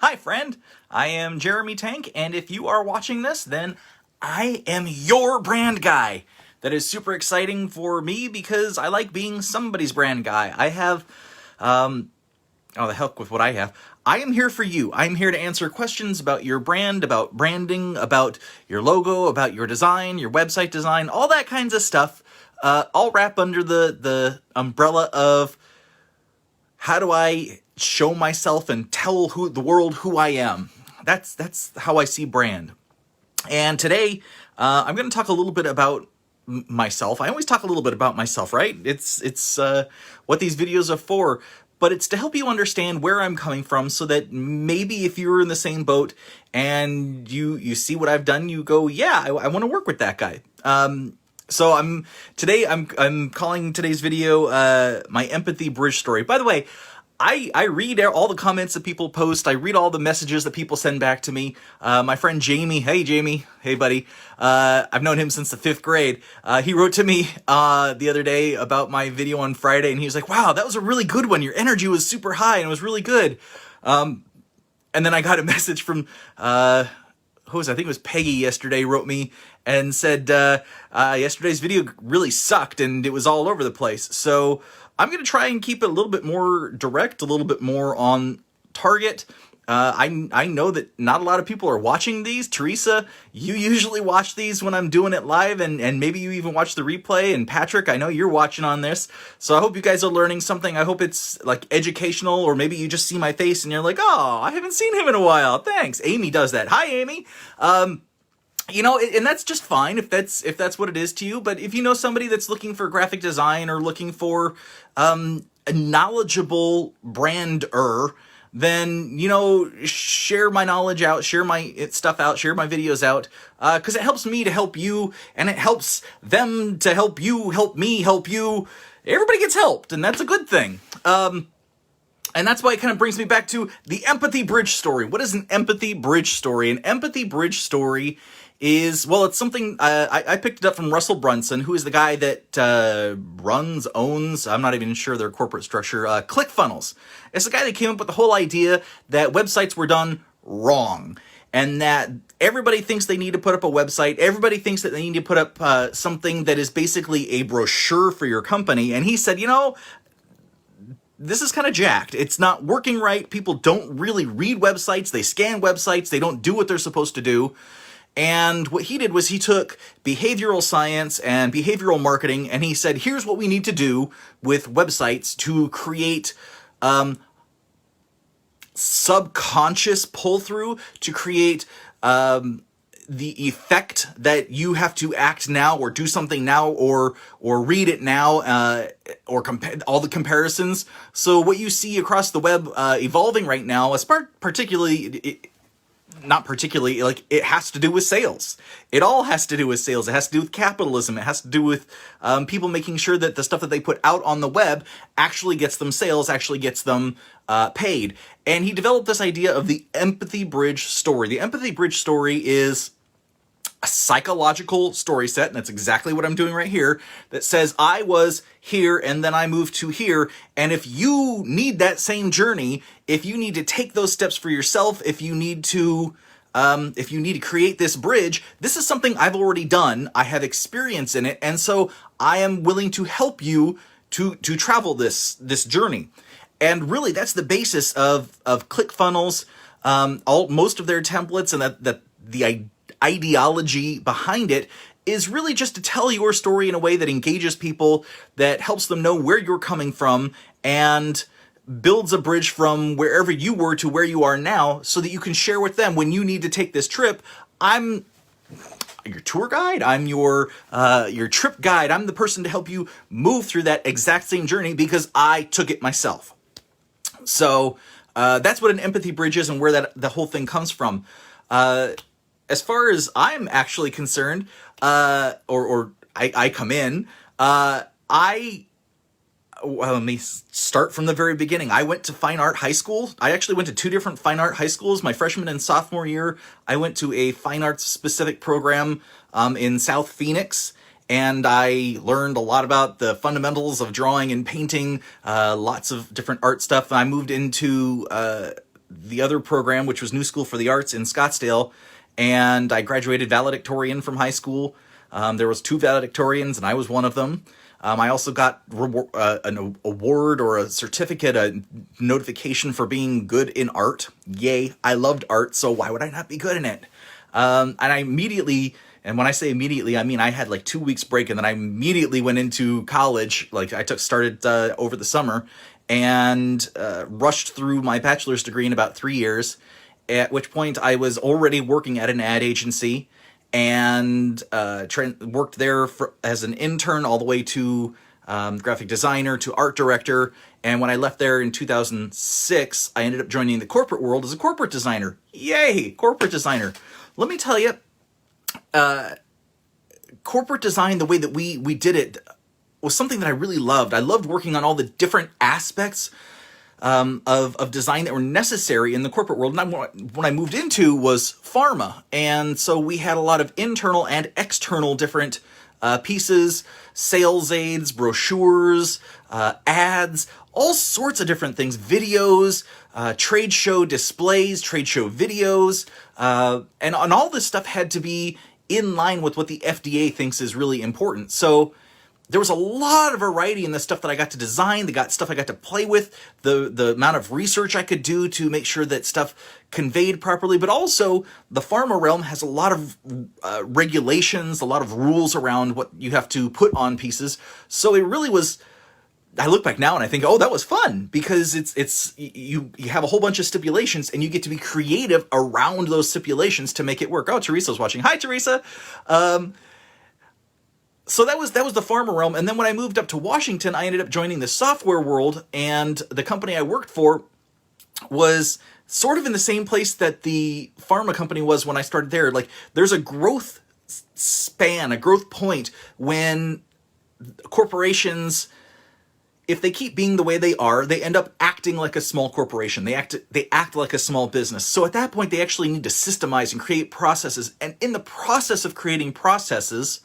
Hi friend, I am Jeremy Tank, and if you are watching this, then I am your brand guy. That is super exciting for me because I like being somebody's brand guy. I have, oh the heck with what I have. I am here for you. I'm here to answer questions about your brand, about branding, about your logo, about your design, your website design, all that kinds of stuff. All wrap under the umbrella of how do I show myself and tell the world who I am. That's how I see brand. And today, I'm going to talk a little bit about myself. I always talk a little bit about myself, right? It's what these videos are for, but it's to help you understand where I'm coming from so that maybe if you're in the same boat and you see what I've done, you go, yeah, I want to work with that guy. So I'm calling today's video my empathy bridge story. By the way, I read all the comments that people post. I read all the messages that people send back to me. My friend Jamie, hey Jamie, hey buddy. I've known him since the 5th grade. He wrote to me the other day about my video on Friday, and he was like, "Wow, that was a really good one. Your energy was super high and it was really good." And then I got a message from I think it was Peggy yesterday, wrote me and said, yesterday's video really sucked and it was all over the place. So I'm going to try and keep it a little bit more direct, a little bit more on target. I know that not a lot of people are watching these. Teresa, you usually watch these when I'm doing it live, and maybe you even watch the replay. And Patrick, I know you're watching on this. So I hope you guys are learning something. I hope it's like educational, or maybe you just see my face and you're like, oh, I haven't seen him in a while. Thanks. Amy does that. Hi, Amy. You know, and that's just fine if that's what it is to you. But if you know somebody that's looking for graphic design or looking for a knowledgeable brander, then, you know, share my knowledge out, share my stuff out, share my videos out, because it helps me to help you, and it helps them to help you, help me, help you. Everybody gets helped, and that's a good thing. And that's why it kind of brings me back to the empathy bridge story. What is an empathy bridge story? An empathy bridge story is, well, it's something, I picked it up from Russel Brunson, who is the guy that owns, I'm not even sure their corporate structure, ClickFunnels. It's the guy that came up with the whole idea that websites were done wrong, and that everybody thinks they need to put up a website, everybody thinks that they need to put up something that is basically a brochure for your company, and he said, you know, this is kind of jacked. It's not working right. People don't really read websites. They scan websites. They don't do what they're supposed to do. And what he did was he took behavioral science and behavioral marketing, and he said, here's what we need to do with websites to create subconscious pull-through, to create the effect that you have to act now or do something now or read it now, or all the comparisons. So what you see across the web evolving right now, not particularly, like, it has to do with sales. It all has to do with sales. It has to do with capitalism. It has to do with people making sure that the stuff that they put out on the web actually gets them sales, actually gets them paid. And he developed this idea of the empathy bridge story. The empathy bridge story is a psychological story set, and that's exactly what I'm doing right here, that says I was here and then I moved to here, and if you need that same journey, if you need to take those steps for yourself, if you need to create this bridge, this is something I've already done. I have experience in it, and so I am willing to help you to travel this journey. And really, that's the basis of ClickFunnels, most of their templates, and the ideology behind it is really just to tell your story in a way that engages people, that helps them know where you're coming from, and builds a bridge from wherever you were to where you are now, so that you can share with them when you need to take this trip. I'm your tour guide. I'm your trip guide. I'm the person to help you move through that exact same journey because I took it myself. So that's what an empathy bridge is, and where the whole thing comes from. As far as I'm actually concerned, I come in, let me start from the very beginning. I went to fine art high school. I actually went to 2 different fine art high schools. My freshman and sophomore year, I went to a fine arts specific program in South Phoenix, and I learned a lot about the fundamentals of drawing and painting, lots of different art stuff. And I moved into the other program, which was New School for the Arts in Scottsdale, and I graduated valedictorian from high school. There was 2 valedictorians, and I was one of them. I also got an award or a certificate, a notification for being good in art. Yay, I loved art, so why would I not be good in it? And I immediately, and when I say immediately, I mean I had like 2 weeks break, and then I immediately went into college. Like started over the summer, and rushed through my bachelor's degree in about 3 years, at which point I was already working at an ad agency, and worked there as an intern all the way to graphic designer to art director. And when I left there in 2006, I ended up joining the corporate world as a corporate designer. Yay, corporate designer. Let me tell you, corporate design, the way that we did it, was something that I really loved. I loved working on all the different aspects of design that were necessary in the corporate world. And when I moved into was pharma. And so we had a lot of internal and external different pieces, sales aids, brochures, ads, all sorts of different things, videos, trade show displays, trade show videos, and all this stuff had to be in line with what the FDA thinks is really important. So there was a lot of variety in the stuff that I got to design, stuff I got to play with, the amount of research I could do to make sure that stuff conveyed properly. But also, the pharma realm has a lot of regulations, a lot of rules around what you have to put on pieces. So it really was, I look back now and I think, oh, that was fun, because you have a whole bunch of stipulations and you get to be creative around those stipulations to make it work. Oh, Teresa's watching. Hi, Teresa. So that was the pharma realm. And then when I moved up to Washington, I ended up joining the software world, and the company I worked for was sort of in the same place that the pharma company was when I started there. Like, there's a growth span, a growth point when corporations, if they keep being the way they are, they end up acting like a small corporation. They act like a small business. So at that point, they actually need to systemize and create processes. And in the process of creating processes,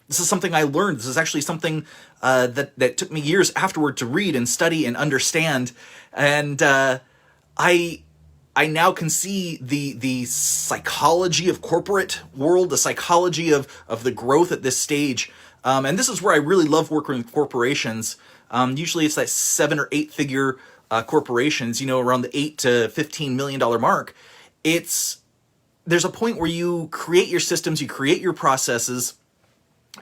this is something I learned. This is actually something that took me years afterward to read and study and understand. And I now can see the psychology of corporate world, the psychology of the growth at this stage. And this is where I really love working with corporations. Usually it's that 7 or 8 figure corporations, around the $8 to $15 million mark. There's a point where you create your systems, you create your processes,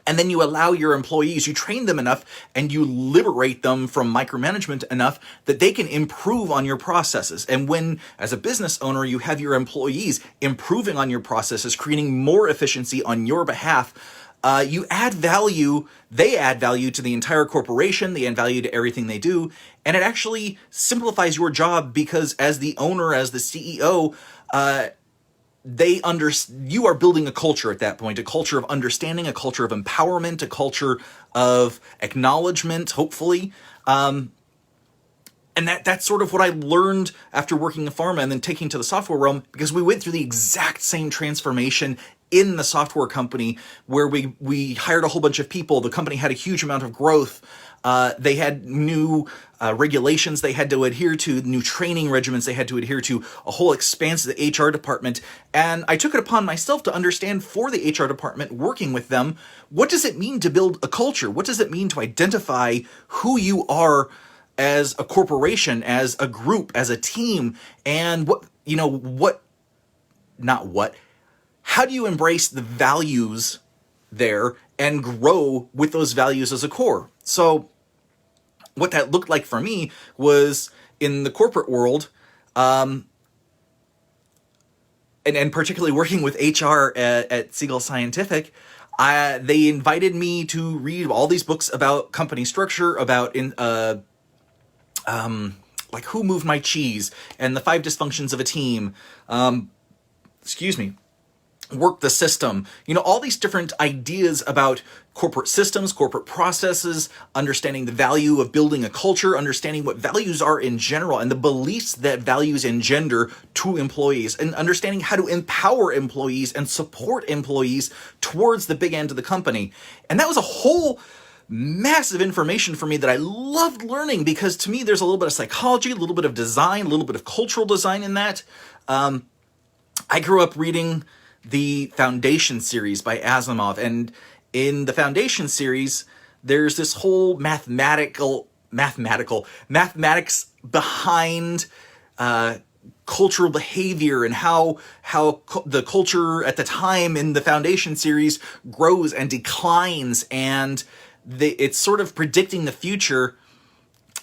and then you allow your employees, you train them enough, and you liberate them from micromanagement enough that they can improve on your processes. And when, as a business owner, you have your employees improving on your processes, creating more efficiency on your behalf, you add value, they add value to the entire corporation, they add value to everything they do, and it actually simplifies your job, because as the owner, as the CEO, you are building a culture at that point, a culture of understanding, a culture of empowerment, a culture of acknowledgement, hopefully. And that's sort of what I learned after working in pharma and then taking to the software realm, because we went through the exact same transformation in the software company, where we hired a whole bunch of people. The company had a huge amount of growth. They had new regulations they had to adhere to, new training regimens they had to adhere to, a whole expanse of the HR department. And I took it upon myself to understand, for the HR department, working with them, what does it mean to build a culture? What does it mean to identify who you are as a corporation, as a group, as a team? And how do you embrace the values there and grow with those values as a core? So what that looked like for me was, in the corporate world, and particularly working with HR at Siegel Scientific, they invited me to read all these books about company structure, about like Who Moved My Cheese and the 5 Dysfunctions of a Team. Work the System, all these different ideas about corporate systems, corporate processes, understanding the value of building a culture, understanding what values are in general and the beliefs that values engender to employees, and understanding how to empower employees and support employees towards the big end of the company. And that was a whole massive information for me that I loved learning, because to me there's a little bit of psychology, a little bit of design, a little bit of cultural design in that. I grew up reading the Foundation series by Asimov, and in the Foundation series, there's this whole mathematics behind cultural behavior, and how the culture at the time in the Foundation series grows and declines, and it's sort of predicting the future.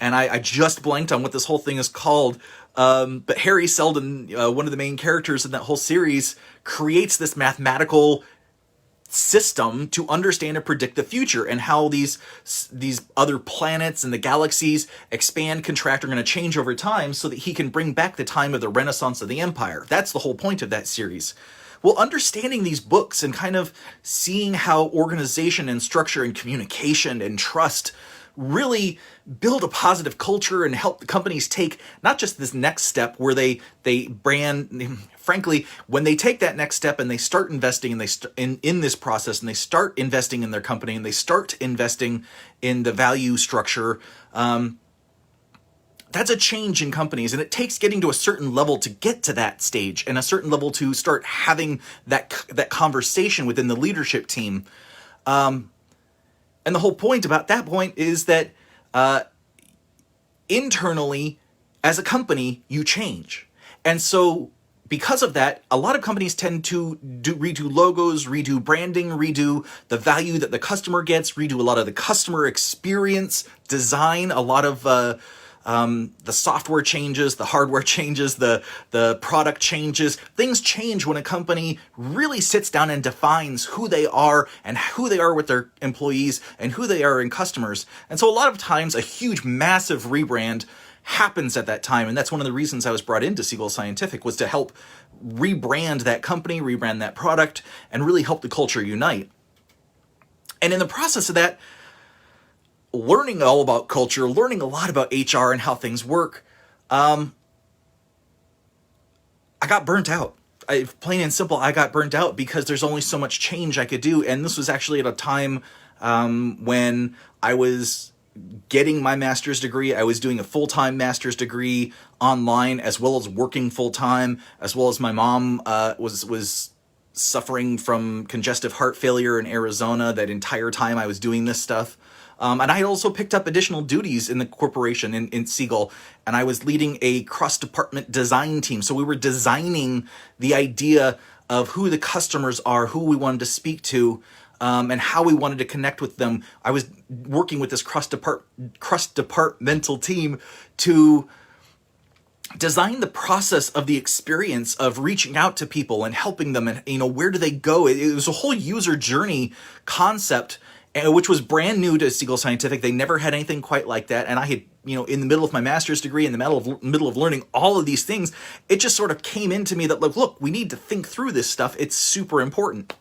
And I just blanked on what this whole thing is called. But Harry Seldon, one of the main characters in that whole series, creates this mathematical system to understand and predict the future, and how these other planets and the galaxies expand, contract, are going to change over time, so that he can bring back the time of the Renaissance of the Empire. That's the whole point of that series. Well, understanding these books and kind of seeing how organization and structure and communication and trust really build a positive culture and help the companies take not just this next step where they brand. Frankly, when they take that next step and they start investing in this process, and they start investing in their company, and they start investing in the value structure, that's a change in companies, and it takes getting to a certain level to get to that stage, and a certain level to start having that conversation within the leadership team. And the whole point about that point is that internally, as a company, you change. And so because of that, a lot of companies tend to redo logos, redo branding, redo the value that the customer gets, redo a lot of the customer experience design, a lot of the software changes, the hardware changes, the product changes. Things change when a company really sits down and defines who they are, and who they are with their employees, and who they are in customers. And so a lot of times a huge, massive rebrand happens at that time. And that's one of the reasons I was brought into Siegel Scientific, was to help rebrand that company, rebrand that product, and really help the culture unite. And in the process of that, learning all about culture, learning a lot about HR and how things work, I got burnt out. Plain and simple, I got burnt out because there's only so much change I could do. And this was actually at a time when I was getting my master's degree. I was doing a full-time master's degree online, as well as working full-time, as well as my mom was suffering from congestive heart failure in Arizona that entire time I was doing this stuff. And I also picked up additional duties in the corporation in Siegel, and I was leading a cross-department design team. So we were designing the idea of who the customers are, who we wanted to speak to, and how we wanted to connect with them. I was working with this cross-departmental team to design the process of the experience of reaching out to people and helping them, and where do they go. It was a whole user journey concept, which was brand new to Siegel Scientific. They never had anything quite like that. And I had, in the middle of my master's degree, in the middle of learning all of these things, it just sort of came into me that, look, we need to think through this stuff. It's super important.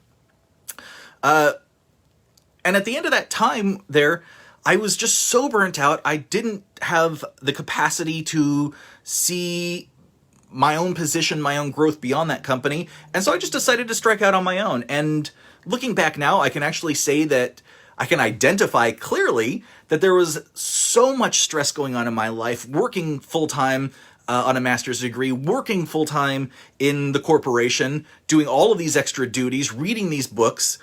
And at the end of that time there, I was just so burnt out. I didn't have the capacity to see my own position, my own growth beyond that company. And so I just decided to strike out on my own. And looking back now, I can actually say that I can identify clearly that there was so much stress going on in my life, working full-time on a master's degree, working full-time in the corporation, doing all of these extra duties, reading these books,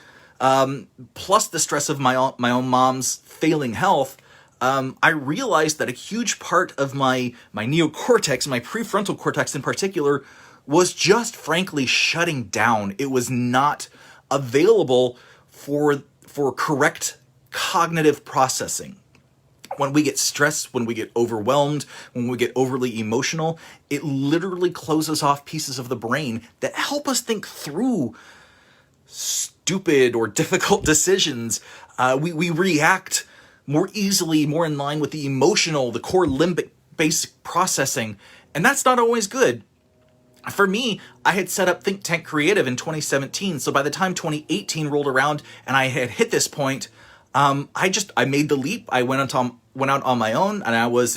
plus the stress of my own mom's failing health. I realized that a huge part of my neocortex, my prefrontal cortex in particular, was just frankly shutting down. It was not available for correct cognitive processing. When we get stressed, when we get overwhelmed, when we get overly emotional, it literally closes off pieces of the brain that help us think through stupid or difficult decisions. We react more easily, more in line with the emotional, the core limbic basic processing, and that's not always good. For me, I had set up Think Tank Creative in 2017, so by the time 2018 rolled around and I had hit this point, I made the leap. I went out on my own, and I was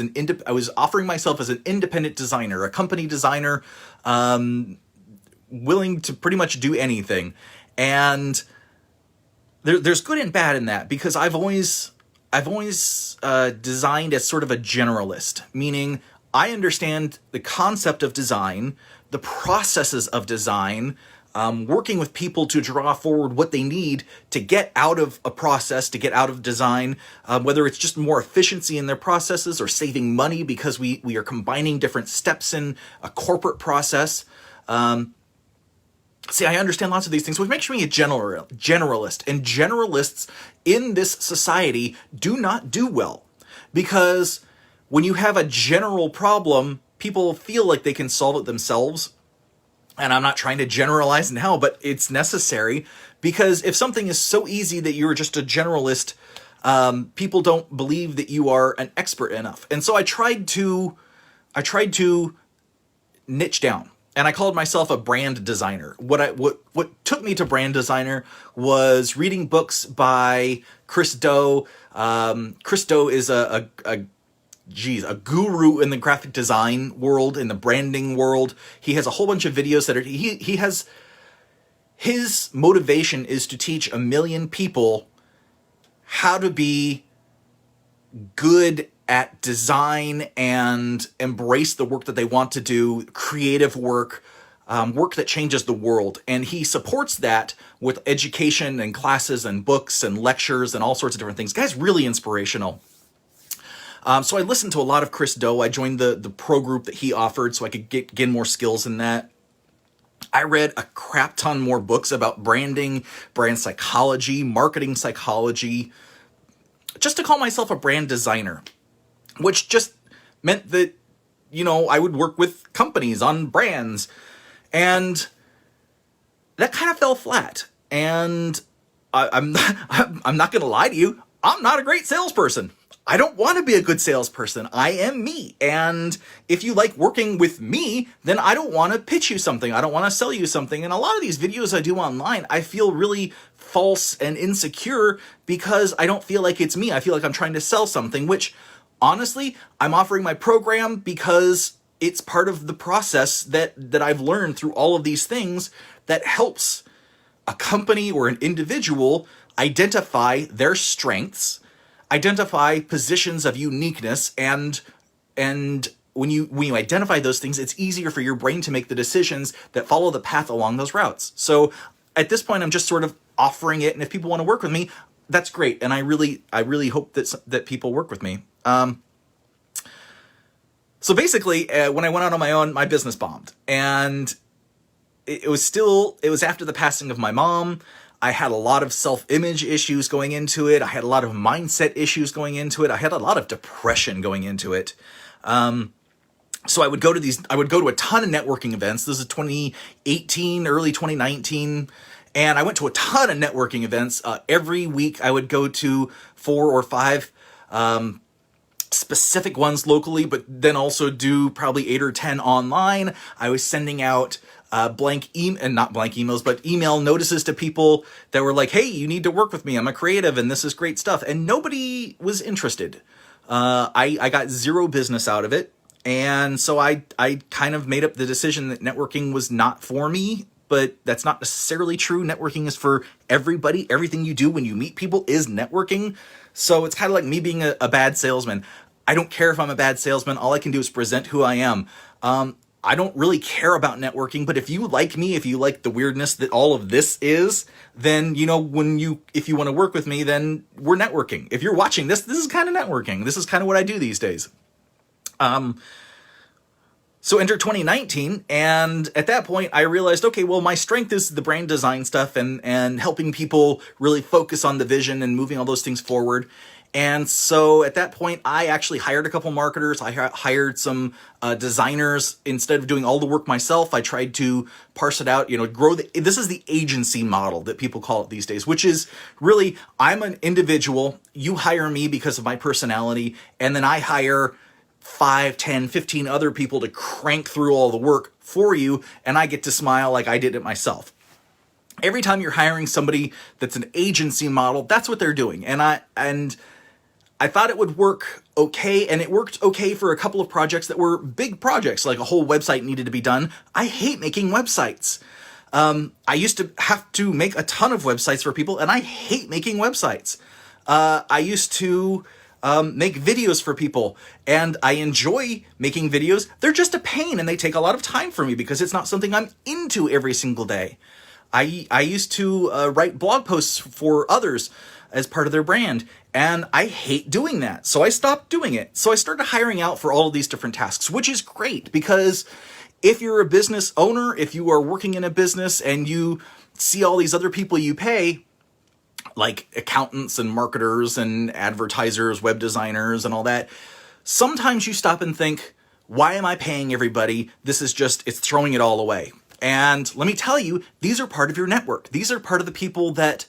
offering myself as an independent designer, a company designer, willing to pretty much do anything. And there's good and bad in that, because I've always I've always designed as sort of a generalist, meaning I understand the concept of design, the processes of design, working with people to draw forward what they need to get out of a process, to get out of design, whether it's just more efficiency in their processes or saving money because we are combining different steps in a corporate process. See, I understand lots of these things, which makes me a generalist. And generalists in this society do not do well. Because when you have a general problem, people feel like they can solve it themselves. And I'm not trying to generalize now, but it's necessary. Because if something is so easy that you're just a generalist, people don't believe that you are an expert enough. And so I tried to niche down. And I called myself a brand designer. What took me to brand designer was reading books by Chris Do. Chris Do is a guru in the graphic design world, in the branding world. He has a whole bunch of videos that he has. His motivation is to teach 1 million people how to be good at design and embrace the work that they want to do, creative work, work that changes the world. And he supports that with education and classes and books and lectures and all sorts of different things. Guy's really inspirational. So I listened to a lot of Chris Do. I joined the pro group that he offered so I could gain more skills in that. I read a crap ton more books about branding, brand psychology, marketing psychology, just to call myself a brand designer. Which just meant that, I would work with companies on brands. And that kind of fell flat. And I'm not going to lie to you. I'm not a great salesperson. I don't want to be a good salesperson. I am me. And if you like working with me, then I don't want to pitch you something. I don't want to sell you something. And a lot of these videos I do online, I feel really false and insecure because I don't feel like it's me. I feel like I'm trying to sell something, which... honestly, I'm offering my program because it's part of the process that I've learned through all of these things that helps a company or an individual identify their strengths, identify positions of uniqueness, and when you identify those things, it's easier for your brain to make the decisions that follow the path along those routes. So at this point, I'm just sort of offering it, and if people want to work with me, that's great. And I really hope that people work with me. So basically, when I went out on my own, my business bombed. And it was after the passing of my mom. I had a lot of self-image issues going into it. I had a lot of mindset issues going into it. I had a lot of depression going into it. So I would go to a ton of networking events. This is 2018, early 2019. And I went to a ton of networking events. Every week I would go to 4 or 5 specific ones locally, but then also do probably 8 or 10 online. I was sending out not blank emails, but email notices to people that were like, hey, you need to work with me. I'm a creative and this is great stuff. And nobody was interested. I got zero business out of it. And so I kind of made up the decision that networking was not for me, but that's not necessarily true. Networking is for everybody. Everything you do when you meet people is networking. So it's kind of like me being a bad salesman. I don't care if I'm a bad salesman. All I can do is present who I am. I don't really care about networking, but if you like me, if you like the weirdness that all of this is, then, if you want to work with me, then we're networking. If you're watching this is kind of networking. This is kind of what I do these days. So enter 2019, and at that point I realized, okay, well, my strength is the brand design stuff and helping people really focus on the vision and moving all those things forward. And so at that point, I actually hired a couple marketers. I hired some designers. Instead of doing all the work myself, I tried to parse it out, grow this is the agency model that people call it these days, which is really, I'm an individual. You hire me because of my personality, and then I hire 5, 10, 15 other people to crank through all the work for you, and I get to smile like I did it myself. Every time you're hiring somebody that's an agency model, that's what they're doing. And I thought it would work okay, and it worked okay for a couple of projects that were big projects, like a whole website needed to be done. I hate making websites. I used to have to make a ton of websites for people, and I hate making websites. I used to make videos for people, and I enjoy making videos. They're just a pain, and they take a lot of time for me because it's not something I'm into every single day. I used to write blog posts for others as part of their brand, and I hate doing that, so I stopped doing it. So I started hiring out for all of these different tasks, which is great because if you're a business owner, if you are working in a business and you see all these other people you pay, like accountants and marketers and advertisers, web designers and all that, sometimes you stop and think, why am I paying everybody? This is just, it's throwing it all away. And let me tell you, these are part of your network. These are part of the people that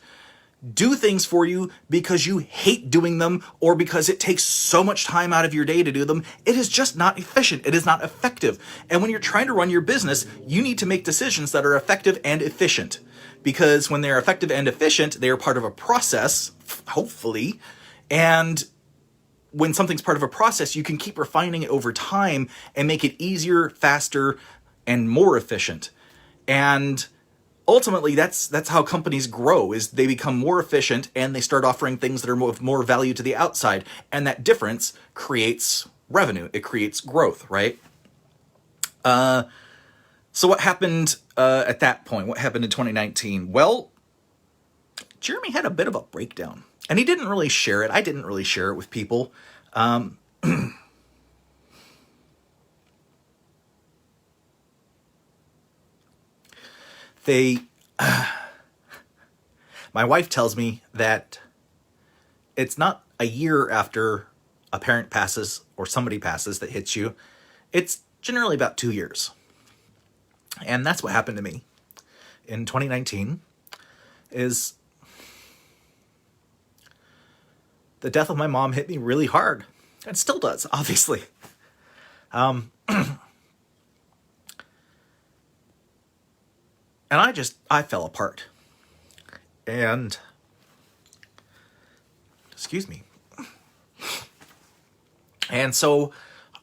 do things for you because you hate doing them or because it takes so much time out of your day to do them. It is just not efficient. It is not effective. And when you're trying to run your business, you need to make decisions that are effective and efficient. Because when they're effective and efficient, they are part of a process, hopefully. And when something's part of a process, you can keep refining it over time and make it easier, faster, and more efficient. And ultimately, that's how companies grow, is they become more efficient and they start offering things that are of more value to the outside. And that difference creates revenue. It creates growth, right? So what happened at that point? What happened in 2019? Well, Jeremy had a bit of a breakdown. And he didn't really share it. I didn't really share it with people. My wife tells me that it's not a year after a parent passes or somebody passes that hits you. It's generally about 2 years. And that's what happened to me in 2019 is the death of my mom hit me really hard. It still does, obviously. And I fell apart. And, excuse me. And so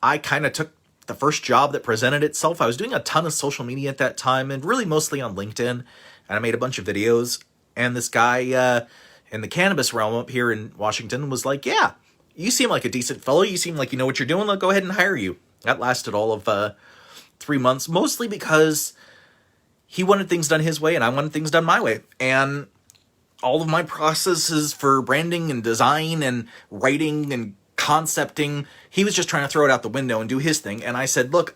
I kind of took the first job that presented itself. I was doing a ton of social media at that time and really mostly on LinkedIn. And I made a bunch of videos. And this guy in the cannabis realm up here in Washington was like, yeah, you seem like a decent fellow. You seem like you know what you're doing. I'll go ahead and hire you. That lasted all of 3 months, mostly because he wanted things done his way and I wanted things done my way. And all of my processes for branding and design and writing and concepting, he was just trying to throw it out the window and do his thing. And I said, look,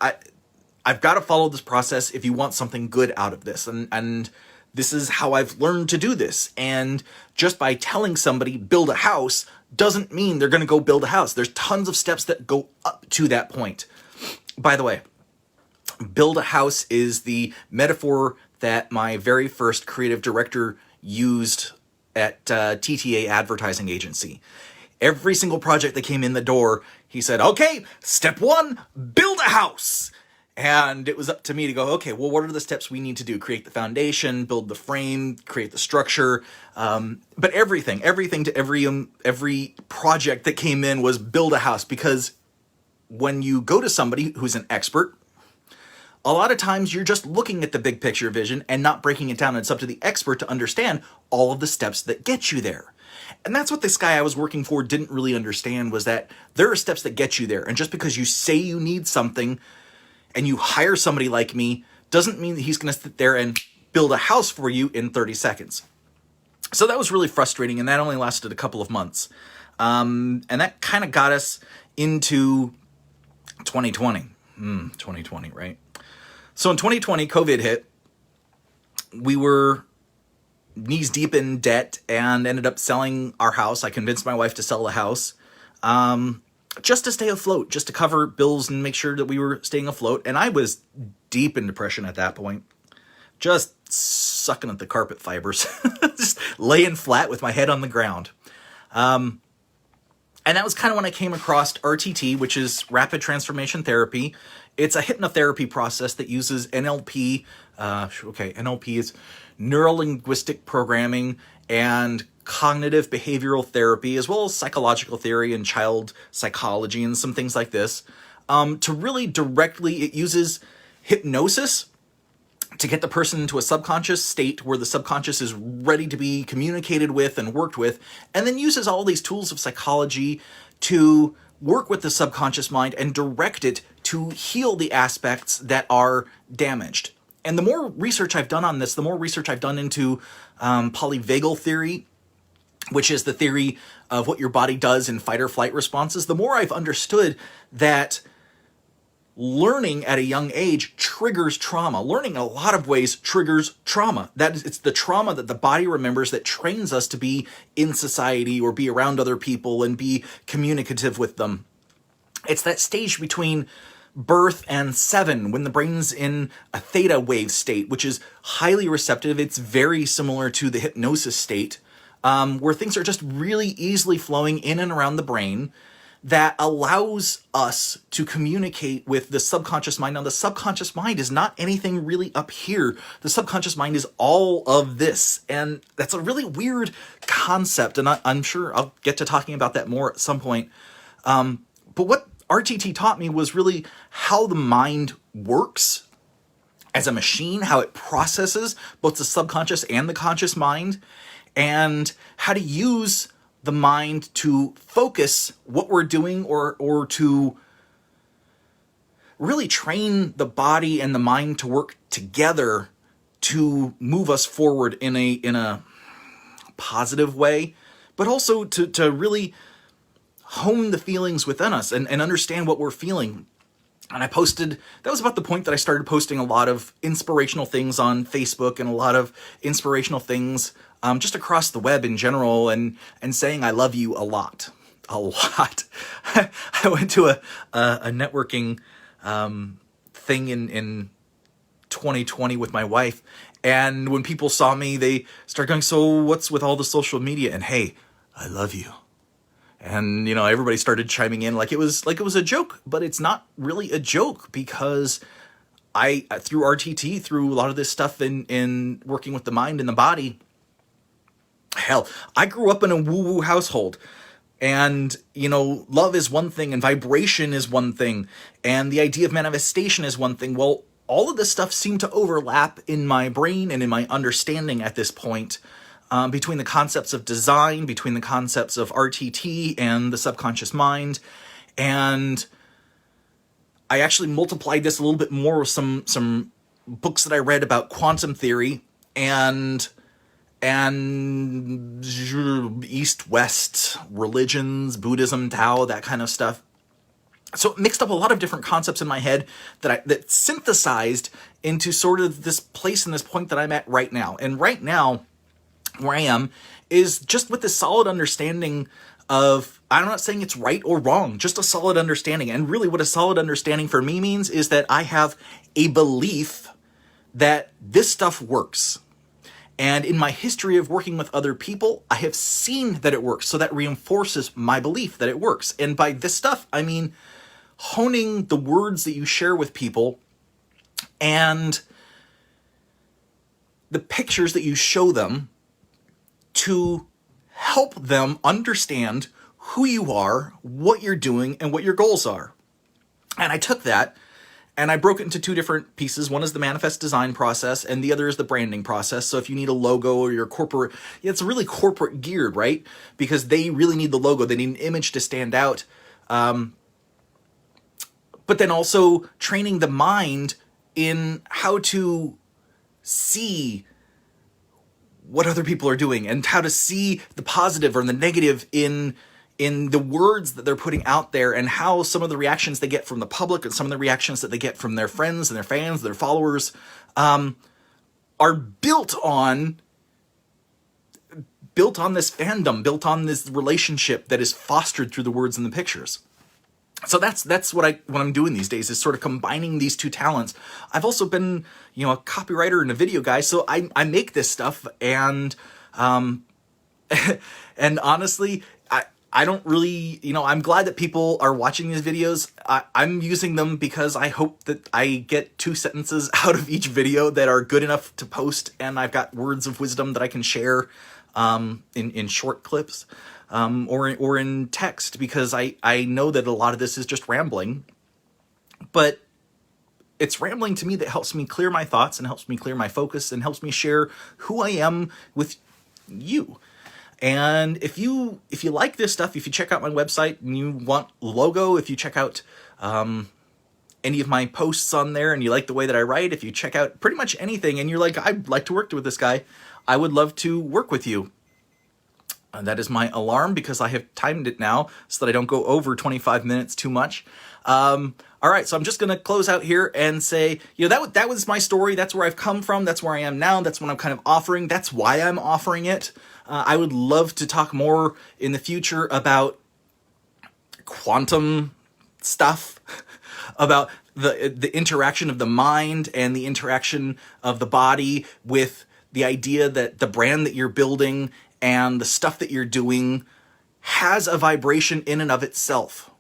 I've got to follow this process if you want something good out of this. And this is how I've learned to do this. And just by telling somebody build a house doesn't mean they're going to go build a house. There's tons of steps that go up to that point. By the way, build a house is the metaphor that my very first creative director used at TTA advertising agency. Every single project that came in the door, he said, okay, step 1, build a house. And it was up to me to go, okay, well, what are the steps we need to do? Create the foundation, build the frame, create the structure. But everything to every project that came in was build a house. Because when you go to somebody who's an expert, a lot of times you're just looking at the big picture vision and not breaking it down. And it's up to the expert to understand all of the steps that get you there. And that's what this guy I was working for didn't really understand, was that there are steps that get you there. And just because you say you need something and you hire somebody like me doesn't mean that he's going to sit there and build a house for you in 30 seconds. So that was really frustrating, and that only lasted a couple of months. And that kind of got us into 2020. 2020, right? So in 2020, COVID hit. We were knees deep in debt and ended up selling our house. I convinced my wife to sell the house just to stay afloat, just to cover bills and make sure that we were staying afloat. And I was deep in depression at that point, just sucking at the carpet fibers, just laying flat with my head on the ground. And that was kind of when I came across RTT, which is Rapid Transformation Therapy. It's a hypnotherapy process that uses NLP. NLP is neuro-linguistic programming and cognitive behavioral therapy, as well as psychological theory and child psychology and some things like this. To really directly, it uses hypnosis to get the person into a subconscious state where the subconscious is ready to be communicated with and worked with, and then uses all these tools of psychology to work with the subconscious mind and direct it to heal the aspects that are damaged. And the more research I've done on this, the more research I've done into polyvagal theory, which is the theory of what your body does in fight or flight responses, the more I've understood that learning at a young age triggers trauma. Learning in a lot of ways triggers trauma. It's the trauma that the body remembers that trains us to be in society or be around other people and be communicative with them. It's that stage between birth and 7 when the brain's in a theta wave state, which is highly receptive. It's very similar to the hypnosis state, where things are just really easily flowing in and around the brain, that allows us to communicate with the subconscious mind. Now, the subconscious mind is not anything really up here. The subconscious mind is all of this. And that's a really weird concept. And I'm sure I'll get to talking about that more at some point. But what RTT taught me was really how the mind works as a machine, how it processes both the subconscious and the conscious mind, and how to use the mind to focus what we're doing or to really train the body and the mind to work together to move us forward in a positive way, but also to really hone the feelings within us and understand what we're feeling. And I posted, that was about the point that I started posting a lot of inspirational things on Facebook and a lot of inspirational things just across the web in general, and saying I love you a lot. A lot. I went to a networking thing in 2020 with my wife, and when people saw me, they started going, so what's with all the social media? And hey, I love you. And, everybody started chiming in like it was a joke, but it's not really a joke, because I, through RTT, through a lot of this stuff in working with the mind and the body, hell, I grew up in a woo-woo household, and, love is one thing and vibration is one thing, and the idea of manifestation is one thing. Well, all of this stuff seemed to overlap in my brain and in my understanding at this point. Between the concepts of design, between the concepts of RTT and the subconscious mind. And I actually multiplied this a little bit more with some books that I read about quantum theory and East-West religions, Buddhism, Tao, that kind of stuff. So it mixed up a lot of different concepts in my head that synthesized into sort of this place and this point that I'm at right now. And right now, where I am is just with this solid understanding of, I'm not saying it's right or wrong, just a solid understanding. And really what a solid understanding for me means is that I have a belief that this stuff works. And in my history of working with other people, I have seen that it works. So that reinforces my belief that it works. And by this stuff, I mean honing the words that you share with people and the pictures that you show them to help them understand who you are, what you're doing, and what your goals are. And I took that and I broke it into two different pieces. One is the manifest design process, and the other is the branding process. So if you need a logo or your corporate, it's really corporate geared, right? Because they really need the logo. They need an image to stand out. But then also training the mind in how to see what other people are doing and how to see the positive or the negative in the words that they're putting out there, and how some of the reactions they get from the public and some of the reactions that they get from their friends and their fans, their followers, are built on this fandom, built on this relationship that is fostered through the words and the pictures. So that's what I'm doing these days, is sort of combining these two talents. I've also been, a copywriter and a video guy, so I make this stuff, and and honestly, I don't really, I'm glad that people are watching these videos. I'm using them because I hope that I get 2 sentences out of each video that are good enough to post, and I've got words of wisdom that I can share in short clips. Or in text, because I know that a lot of this is just rambling. But it's rambling to me that helps me clear my thoughts and helps me clear my focus and helps me share who I am with you. And if you like this stuff, if you check out my website and you want logo, if you check out any of my posts on there and you like the way that I write, if you check out pretty much anything and you're like, I'd like to work with this guy, I would love to work with you. And that is my alarm because I have timed it now so that I don't go over 25 minutes too much. All right, so I'm just going to close out here and say, that was my story. That's where I've come from. That's where I am now. That's what I'm kind of offering. That's why I'm offering it. I would love to talk more in the future about quantum stuff, about the interaction of the mind and the interaction of the body with the idea that the brand that you're building and the stuff that you're doing has a vibration in and of itself.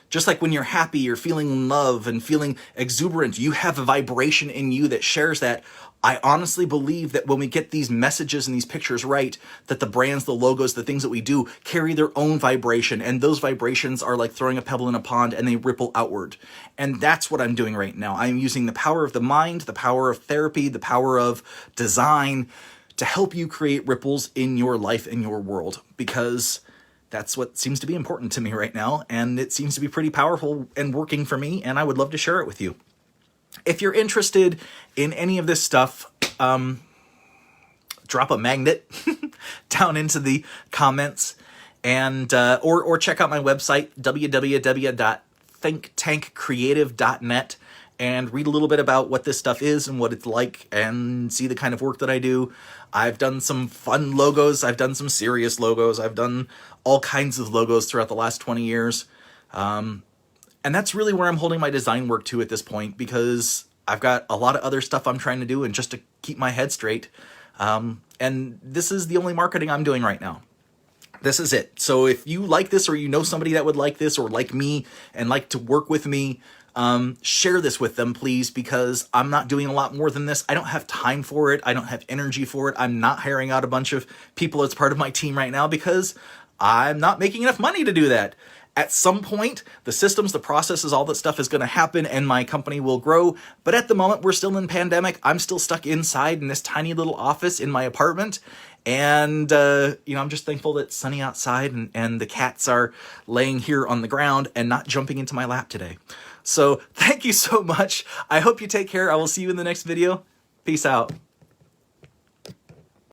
Just like when you're happy, you're feeling love and feeling exuberant, you have a vibration in you that shares that. I honestly believe that when we get these messages and these pictures right, that the brands, the logos, the things that we do carry their own vibration. And those vibrations are like throwing a pebble in a pond and they ripple outward. And that's what I'm doing right now. I'm using the power of the mind, the power of therapy, the power of design to help you create ripples in your life and your world, because that's what seems to be important to me right now. And it seems to be pretty powerful and working for me. And I would love to share it with you. If you're interested in any of this stuff, drop a magnet down into the comments and or check out my website, www.thinktankcreative.net, and read a little bit about what this stuff is and what it's like and see the kind of work that I do. I've done some fun logos. I've done some serious logos. I've done all kinds of logos throughout the last 20 years. And that's really where I'm holding my design work to at this point, because I've got a lot of other stuff I'm trying to do and just to keep my head straight. And this is the only marketing I'm doing right now. This is it. So if you like this, or you know somebody that would like this or like me and like to work with me, share this with them, please, because I'm not doing a lot more than this. I don't have time for it. I don't have energy for it. I'm not hiring out a bunch of people as part of my team right now because I'm not making enough money to do that. At some point, the systems, the processes, all that stuff is going to happen and my company will grow. But at the moment, we're still in pandemic. I'm still stuck inside in this tiny little office in my apartment. And, I'm just thankful that it's sunny outside and the cats are laying here on the ground and not jumping into my lap today. So thank you so much. I hope you take care. I will see you in the next video. Peace out.